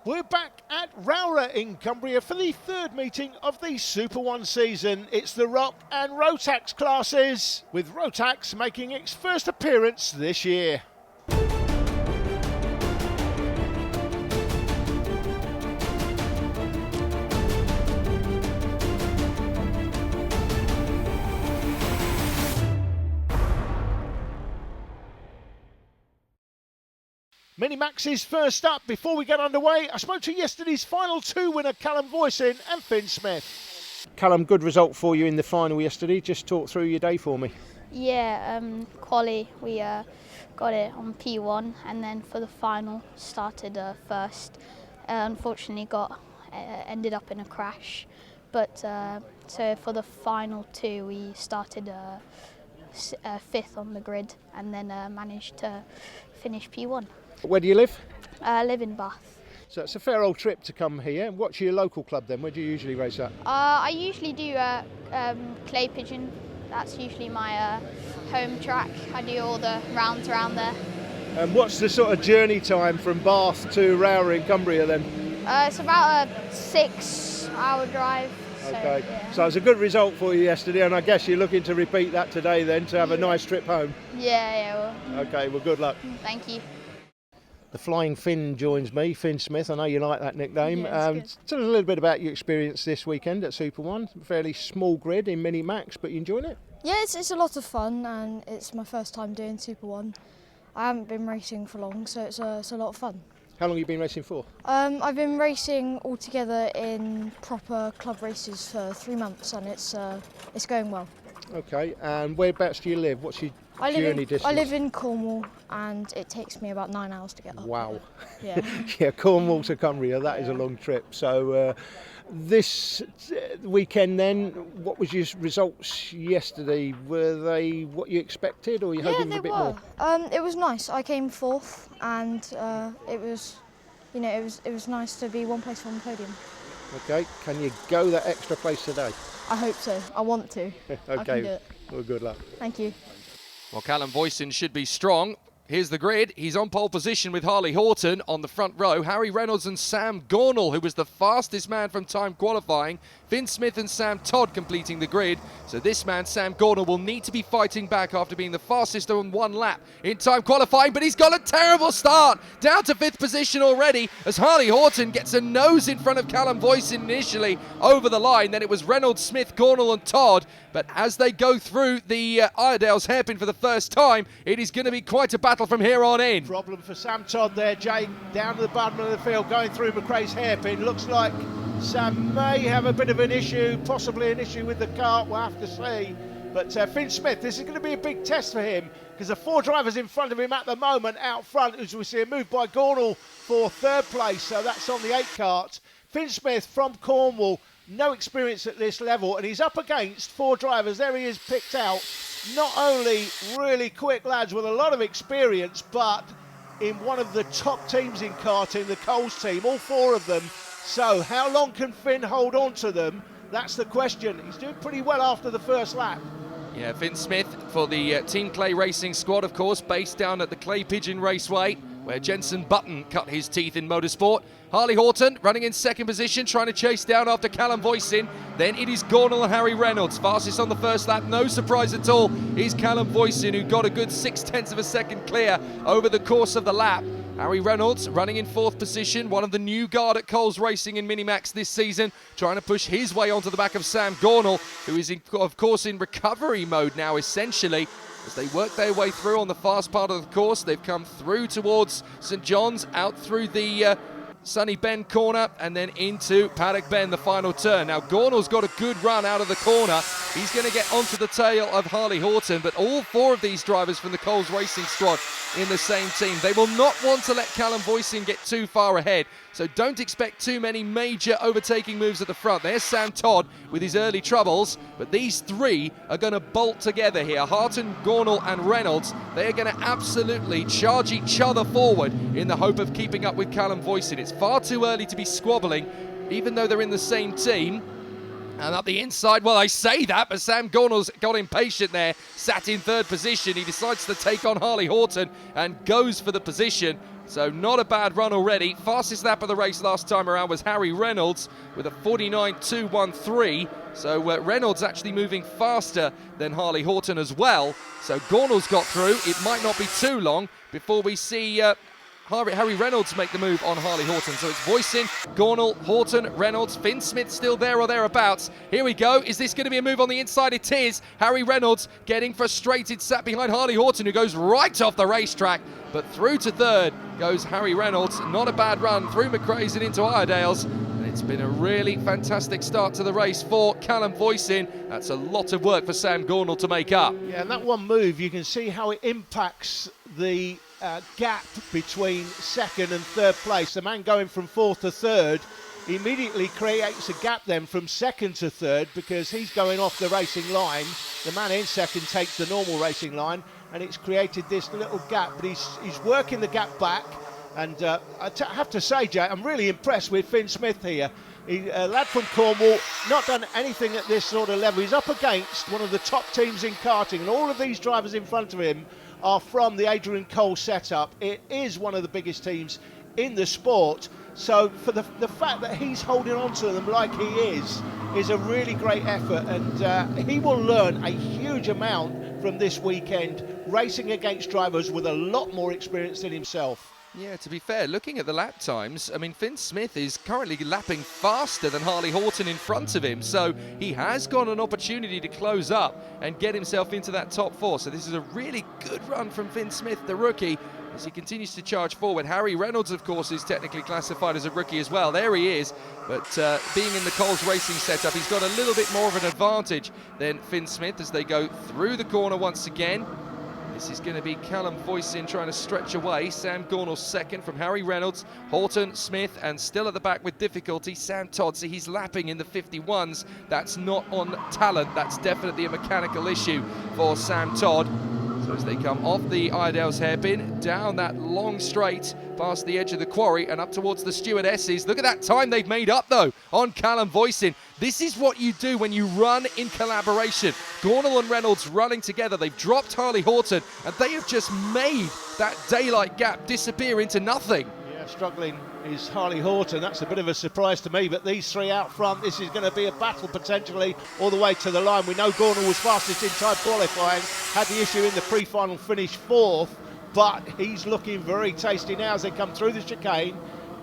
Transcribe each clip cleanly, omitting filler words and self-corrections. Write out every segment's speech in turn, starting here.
We're back at Rowra in Cumbria for the third meeting of the Super 1 season. It's the Rock and Rotax classes, with Rotax making its first appearance this year. Minimax is first up. Before we get underway, I spoke to yesterday's Final 2 winner Callum Voisin and Finn Smith. Callum, good result for you in the final yesterday. Just talk through your day for me. Yeah, quali, we got it on P1, and then for the final started first. Unfortunately ended up in a crash, but so for the final 2 we started fifth on the grid, and then managed to finish P1. Where do you live? I live in Bath. So it's a fair old trip to come here. What's your local club then? Where do you usually race at? I usually do Clay Pigeon. That's usually my home track. I do all the rounds around there. And what's the sort of journey time from Bath to Rowra in Cumbria then? It's about a 6-hour drive. Okay, so, yeah. So it's a good result for you yesterday, and I guess you're looking to repeat that today then, to have a nice trip home. Yeah. Okay, well, good luck. Thank you. The Flying Finn joins me, Finn Smith. I know you like that nickname. Yeah, Tell us a little bit about your experience this weekend at Super 1. Fairly small grid in Minimax, but you enjoying it? Yeah, it's a lot of fun, and it's my first time doing Super 1. I haven't been racing for long, so it's a lot of fun. How long have you been racing for? I've been racing altogether in proper club races for 3 months, and it's going well. Okay, and whereabouts do you live? What's your journey distance? I live in Cornwall, and it takes me about 9 hours to get up. Wow. Yeah. Yeah, Cornwall to Cumbria, that is a long trip. So this weekend then, what was your results yesterday? Were they what you expected, or were you hoping for a bit more? It was nice. I came 4th, and it was nice to be one place on the podium. Okay, can you go that extra place today? I hope so. I want to. Okay, I can do it. Well, good luck. Thank you. Well, Callum Voisin should be strong. Here's the grid. He's on pole position with Harley Horton on the front row. Harry Reynolds and Sam Gornall, who was the fastest man from time qualifying. Finn Smith and Sam Todd completing the grid. So this man, Sam Gornall, will need to be fighting back after being the fastest on 1 lap in time qualifying. But he's got a terrible start. Down to 5th position already as Harley Horton gets a nose in front of Callum Voisin initially over the line. Then it was Reynolds, Smith, Gornall and Todd. But as they go through the Iredale's hairpin for the first time, it is going to be quite a battle from here on in. Problem for Sam Todd there, Jake, down to the bottom of the field, going through McRae's hairpin. Looks like Sam may have a bit of an issue, possibly an issue with the kart, we'll have to see. But Finn Smith, this is going to be a big test for him, because the 4 drivers in front of him at the moment out front, as we see a move by Gornall for 3rd place, so that's on the 8 kart. Finn Smith from Cornwall, no experience at this level, and he's up against 4 drivers. There he is, picked out. Not only really quick lads with a lot of experience, but in one of the top teams in karting, the Coles team, all 4 of them. So how long can Finn hold on to them? That's the question. He's doing pretty well after the first lap. Yeah, Finn Smith for the Team Clay Racing squad, of course, based down at the Clay Pigeon Raceway, where Jensen Button cut his teeth in motorsport. Harley Horton running in 2nd position, trying to chase down after Callum Voisin. Then it is Gornall and Harry Reynolds. Fastest on the first lap, no surprise at all, is Callum Voisin, who got a good 0.6 of a second clear over the course of the lap. Harry Reynolds running in 4th position, one of the new guard at Coles Racing in Minimax this season, trying to push his way onto the back of Sam Gornall, who is, of course, in recovery mode now, essentially. As they work their way through on the fast part of the course, they've come through towards St John's, out through the Sunny Bend corner, and then into Paddock Bend, the final turn. Now, Gornall's got a good run out of the corner. He's going to get onto the tail of Harley Horton, but all 4 of these drivers from the Coles Racing squad in the same team. They will not want to let Callum Voisin get too far ahead, so don't expect too many major overtaking moves at the front. There's Sam Todd with his early troubles, but these 3 are going to bolt together here. Horton, Gornall and Reynolds, they are going to absolutely charge each other forward in the hope of keeping up with Callum Voisin. It's far too early to be squabbling, even though they're in the same team. And up the inside, well, I say that, but Sam Gornall's got impatient there, sat in 3rd position. He decides to take on Harley Horton and goes for the position. So not a bad run already. Fastest lap of the race last time around was Harry Reynolds with a 49.213. So Reynolds actually moving faster than Harley Horton as well. So Gornall's got through. It might not be too long before we see Harry Reynolds make the move on Harley Horton. So it's Voisin, Gornall, Horton, Reynolds, Finn Smith still there or thereabouts. Here we go. Is this going to be a move on the inside? It is. Harry Reynolds getting frustrated, sat behind Harley Horton, who goes right off the racetrack. But through to third goes Harry Reynolds. Not a bad run through McRae's and into Iredale's. And it's been a really fantastic start to the race for Callum Voisin. That's a lot of work for Sam Gornall to make up. Yeah, and that one move, you can see how it impacts the gap between second and third place. The man going from fourth to third immediately creates a gap then from second to third, because he's going off the racing line. The man in second takes the normal racing line, and it's created this little gap, but he's working the gap back. And I have to say, Jay, I'm really impressed with Finn Smith here. A lad from Cornwall, not done anything at this sort of level. He's up against one of the top teams in karting, and all of these drivers in front of him are from the Adrian Cole setup. It is one of the biggest teams in the sport. So for the fact that he's holding on to them like he is a really great effort, and he will learn a huge amount from this weekend, racing against drivers with a lot more experience than himself. Yeah, to be fair, looking at the lap times, I mean, Finn Smith is currently lapping faster than Harley Horton in front of him, so he has got an opportunity to close up and get himself into that top four. So this is a really good run from Finn Smith, the rookie, as he continues to charge forward. Harry Reynolds, of course, is technically classified as a rookie as well. There he is, but being in the Coles Racing setup, he's got a little bit more of an advantage than Finn Smith as they go through the corner once again. This is going to be Callum Voisin trying to stretch away. Sam Gornall second from Harry Reynolds, Horton, Smith, and still at the back with difficulty, Sam Todd. So he's lapping in the 51s. That's not on talent. That's definitely a mechanical issue for Sam Todd. So as they come off the Iredale's hairpin, down that long straight, past the edge of the quarry and up towards the stewardesses. Look at that time they've made up, though, on Callum Voisin. This is what you do when you run in collaboration. Gornall and Reynolds running together. They've dropped Harley Horton, and they have just made that daylight gap disappear into nothing. Yeah, struggling is Harley Horton. That's a bit of a surprise to me, but these three out front, this is going to be a battle potentially all the way to the line. We know Gornall was fastest in time qualifying, had the issue in the pre-final, finished fourth, but he's looking very tasty now as they come through the chicane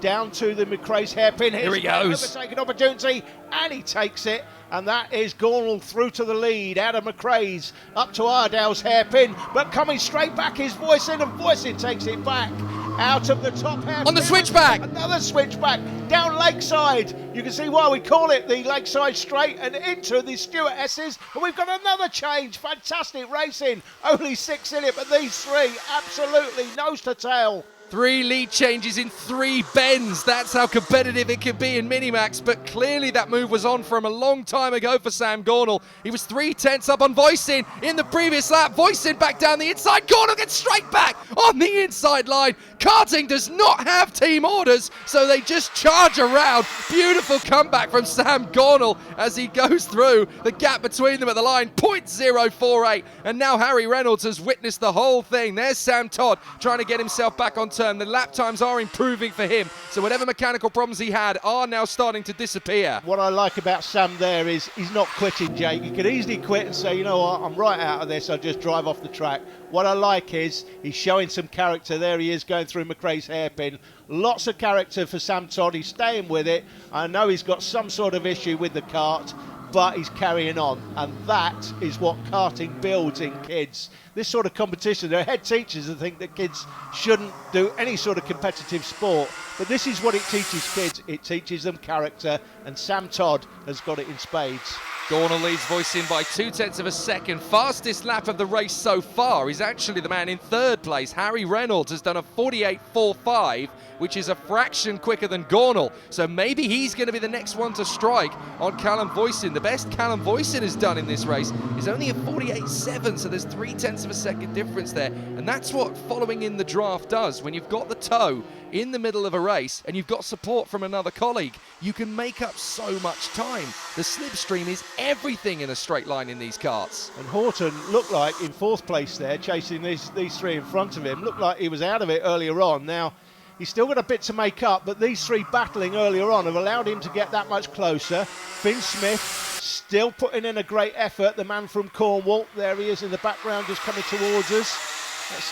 down to the McRae's hairpin. Here he goes. Overtaking opportunity, and he takes it, and that is Gornall through to the lead, out of McRae's up to Iredale's hairpin, but coming straight back is Voisin, and Voisin takes it back out of the top hairpin. On the switchback. Another switchback down Lakeside. You can see why we call it the Lakeside Straight, and into the stewardesses, and we've got another change. Fantastic racing, only 6 in it, but these three absolutely nose to tail. 3 lead changes in 3 bends. That's how competitive it can be in Minimax, but clearly that move was on from a long time ago for Sam Gornall. He was 3/10 up on Voisin in the previous lap. Voisin back down the inside. Gornall gets straight back on the inside line. Karting does not have team orders, so they just charge around. Beautiful comeback from Sam Gornall as he goes through. The gap between them at the line, 0.048. And now Harry Reynolds has witnessed the whole thing. There's Sam Todd trying to get himself back on turn. The lap times are improving for him, so whatever mechanical problems he had are now starting to disappear. What I like about Sam there is he's not quitting, Jake. He could easily quit and say, you know what, I'm right out of this, I'll just drive off the track. What I like is he's showing some character. There he is going through McRae's hairpin. Lots of character for Sam Todd. He's staying with it. I know he's got some sort of issue with the kart, but he's carrying on, and that is what karting builds in kids. This sort of competition, there are head teachers that think that kids shouldn't do any sort of competitive sport, but this is what it teaches kids. It teaches them character, and Sam Todd has got it in spades. Gornall leads Voisin by 0.2 of a second. Fastest lap of the race so far. He's actually the man in third place. Harry Reynolds has done a 48.45, which is a fraction quicker than Gornall. So maybe he's going to be the next one to strike on Callum Voisin. The best Callum Voisin has done in this race is only a 48.7, so there's 0.3 of a second difference there. And that's what following in the draft does. When you've got the toe in the middle of a race and you've got support from another colleague, you can make up so much time. The slipstream is everything in a straight line in these karts. And Horton looked like in fourth place there, chasing these three in front of him. Looked like he was out of it earlier on. Now, He's still got a bit to make up, but these three battling earlier on have allowed him to get that much closer. Finn Smith still putting in a great effort. The man from Cornwall, there he is in the background, just coming towards us.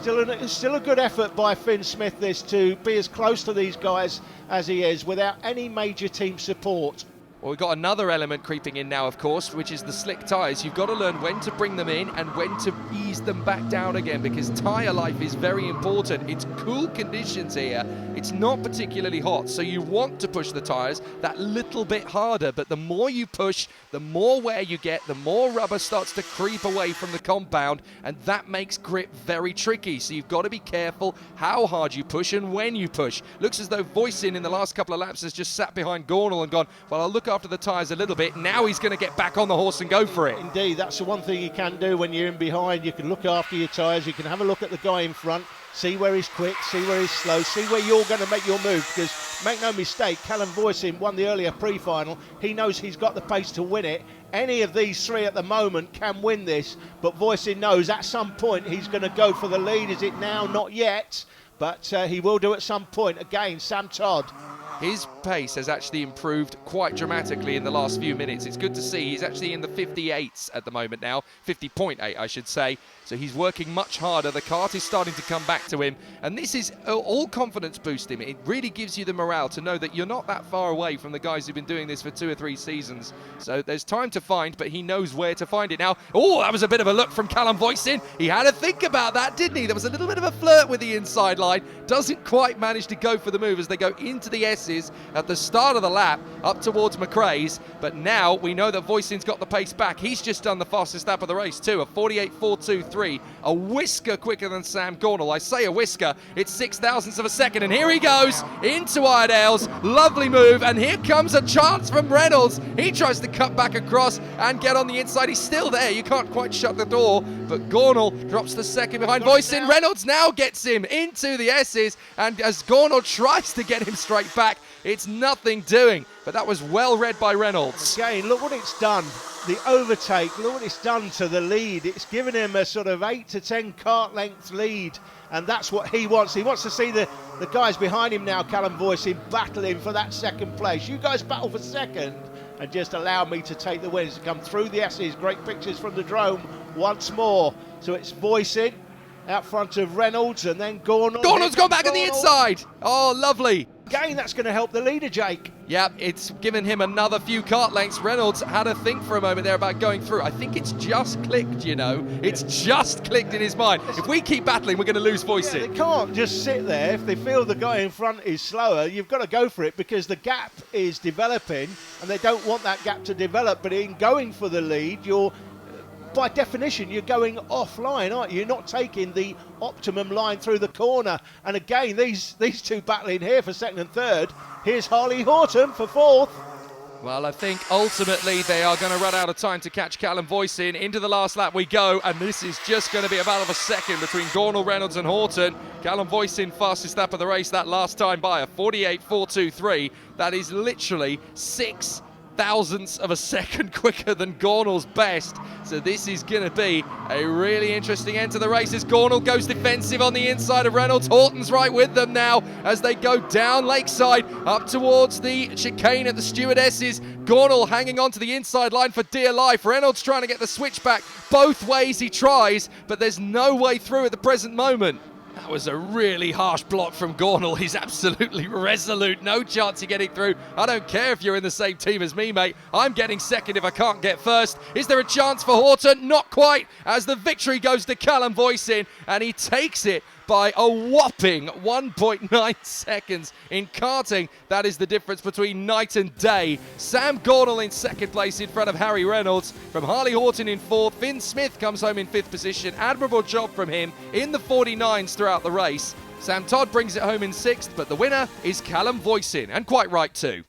It's still a good effort by Finn Smith, this, to be as close to these guys as he is without any major team support. Well, we've got another element creeping in now, of course, which is the slick tyres. You've got to learn when to bring them in and when to ease them back down again, because tyre life is very important. It's cool conditions here. It's not particularly hot, so you want to push the tyres that little bit harder, but the more you push, the more wear you get, the more rubber starts to creep away from the compound, and that makes grip very tricky. So you've got to be careful how hard you push and when you push. Looks as though Voisin in the last couple of laps has just sat behind Gornall and gone, well, I'll look after the tyres a little bit. Now he's going to get back on the horse and go for it. Indeed, that's the one thing you can do when you're in behind. You can look after your tyres, you can have a look at the guy in front, see where he's quick, see where he's slow, see where you're going to make your move, because make no mistake, Callum Voisin won the earlier pre-final. He knows he's got the pace to win it. Any of these three at the moment can win this, but Voisin knows at some point he's going to go for the lead. Is it now? Not yet, but he will do at some point. Again, Sam Todd. His pace has actually improved quite dramatically in the last few minutes. It's good to see. He's actually in the 58s at the moment now, 50.8 I should say. So he's working much harder. The kart is starting to come back to him, and this is all confidence boosting. It really gives you the morale to know that you're not that far away from the guys who've been doing this for 2 or 3 seasons. So there's time to find, but he knows where to find it now. Oh, that was a bit of a look from Callum Voisin. He had to think about that, didn't he? There was a little bit of a flirt with the inside line. Doesn't quite manage to go for the move as they go into the S's at the start of the lap up towards McRae's, but now we know that Voisin's got the pace back. He's just done the fastest lap of the race too, a 48.423, a whisker quicker than Sam Gornall. I say a whisker, it's 6,000ths of a second, and here he goes into Iredale's. Lovely move, and here comes a chance from Reynolds. He tries to cut back across and get on the inside. He's still there, you can't quite shut the door, but Gornall drops the second behind Voisin. Reynolds now gets him into the S's, and as Gornall tries to get him straight back, it's nothing doing, but that was well read by Reynolds. Again, look what it's done. The overtake, look what it's done to the lead. It's given him a sort of 8 to 10 kart length lead, and that's what he wants. He wants to see the guys behind him now, Callum Voisin, battling for that second place. You guys battle for second and just allow me to take the wins, to come through the S's. Great pictures from the drone once more. So it's Voisin out front of Reynolds, and then Gornall. Gornall's gone back on the inside. Oh, lovely. Again, that's going to help the leader, Jake. Yeah, it's given him another few kart lengths. Reynolds had a think for a moment there about going through. I think it's just clicked, you know. It's just clicked in his mind. If we keep battling, we're going to lose Voisin. Yeah, they can't just sit there. If they feel the guy in front is slower, you've got to go for it, because the gap is developing, and they don't want that gap to develop. But in going for the lead, by definition, you're going offline, aren't you? You're not taking the optimum line through the corner. And again, these two battling here for second and third. Here's Harley Horton for fourth. Well, I think ultimately they are going to run out of time to catch Callum Voisin. Into the last lap we go, and this is just going to be a battle of a second between Gornall, Reynolds and Horton. Callum Voisin, fastest lap of the race that last time by a 48.423. That is literally 6,000ths of a second quicker than Gornall's best. So this is going to be a really interesting end to the race as Gornall goes defensive on the inside of Reynolds. Horton's right with them now as they go down Lakeside up towards the chicane at the Stewardesses. Gornall hanging on to the inside line for dear life. Reynolds trying to get the switch back. Both ways he tries, but there's no way through at the present moment. That was a really harsh block from Gornall. He's absolutely resolute. No chance of getting through. I don't care if you're in the same team as me, mate. I'm getting second if I can't get first. Is there a chance for Horton? Not quite, as the victory goes to Callum Voisin, and he takes it by a whopping 1.9 seconds. In karting, that is the difference between night and day. Sam Gornall in second place in front of Harry Reynolds. From Harley Horton in fourth. Finn Smith comes home in fifth position. Admirable job from him in the 49s throughout the race. Sam Todd brings it home in sixth, but the winner is Callum Voisin, and quite right too.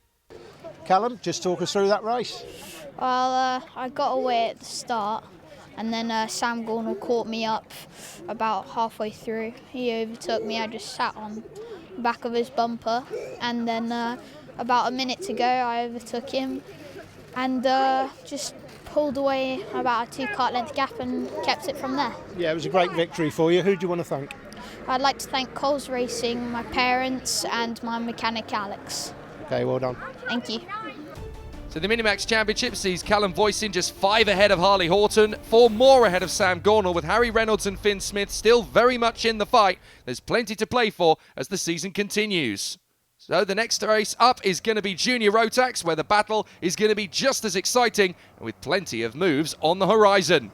Callum, just talk us through that race. Well, I got away at the start, and then Sam Gornall caught me up about halfway through. He overtook me. I just sat on the back of his bumper, and then about a minute to go I overtook him and just pulled away about a 2 kart length gap and kept it from there. Yeah, it was a great victory for you. Who do you want to thank? I'd like to thank Coles Racing, my parents and my mechanic Alex. Okay, well done. Thank you. So the Minimax Championship sees Callum Voisin just 5 ahead of Harley Horton, 4 more ahead of Sam Gornall, with Harry Reynolds and Finn Smith still very much in the fight. There's plenty to play for as the season continues. So the next race up is going to be Junior Rotax, where the battle is going to be just as exciting and with plenty of moves on the horizon.